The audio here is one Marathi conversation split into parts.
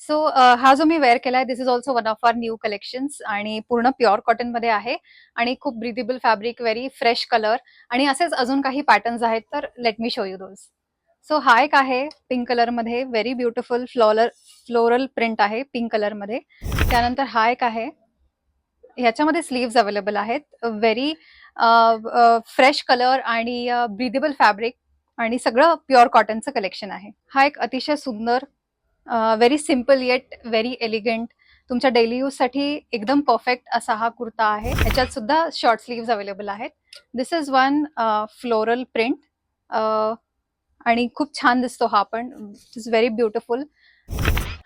सो हा जो मी वेअर केलाय this is also one of our new collections आणि पूर्ण प्युअर कॉटन मध्ये आहे आणि खूप breathable fabric, very fresh colour आणि असेच अजून काही पॅटर्न्स आहेत, तर let me show you those. So हा एक आहे पिंक कलर मध्ये, व्हेरी ब्युटिफुल फ्लोरल प्रिंट आहे पिंक कलर मध्ये. त्यानंतर हा एक आहे, ह्याच्यामध्ये स्लीव्स अवेलेबल आहेत, व्हेरी फ्रेश कलर आणि ब्रिदेबल फॅब्रिक आणि सगळं प्युअर कॉटनचं कलेक्शन आहे. हा एक अतिशय सुंदर, very simple eight very elegant, तुमच्या डेली यूज साठी एकदम परफेक्ट असा हा कुर्ता आहे. ह्याच्यात सुद्धा शॉर्ट स्लीव्स अवेलेबल आहेत. दिस इज वन फ्लोरल प्रिंट आणि खूप छान दिसतो हा पण, इज व्हेरी ब्युटिफुल.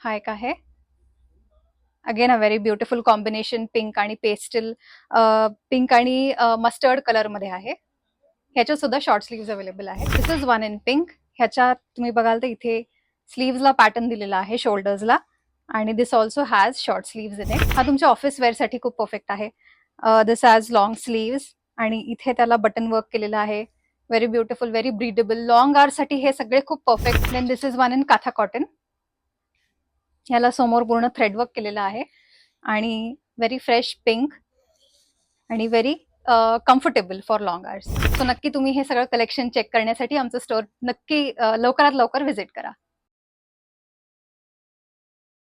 हा एक आहे, again a very beautiful combination, pink आणि पेस्टल, पिंक आणि मस्टर्ड कलर मध्ये आहे. ह्याच्यात सुद्धा शॉर्ट स्लीव्स अवेलेबल आहेत. दिस इज वन इन पिंक. ह्याच्यात तुम्ही बघाल तर इथे स्लीव्सला पॅटर्न दिलेला आहे शोल्डर्सला, आणि this also has short sleeves in it. हा तुमच्या ऑफिस वेअर साठी खूप परफेक्ट आहे. दिस हॅज लॉंग स्लीव्स आणि इथे त्याला बटन वर्क केलेलं आहे. Very beautiful, very breathable, long hour साठी हे सगळे खूप perfect. Then this is one in काथा कॉटन. ह्याला समोर पूर्ण थ्रेडवर्क केलेलं आहे आणि व्हेरी फ्रेश पिंक आणि very comfortable for long hours. So नक्की तुम्ही हे सगळं कलेक्शन चेक करण्यासाठी आमचं स्टोअर नक्की लवकरात लवकर व्हिजिट करा.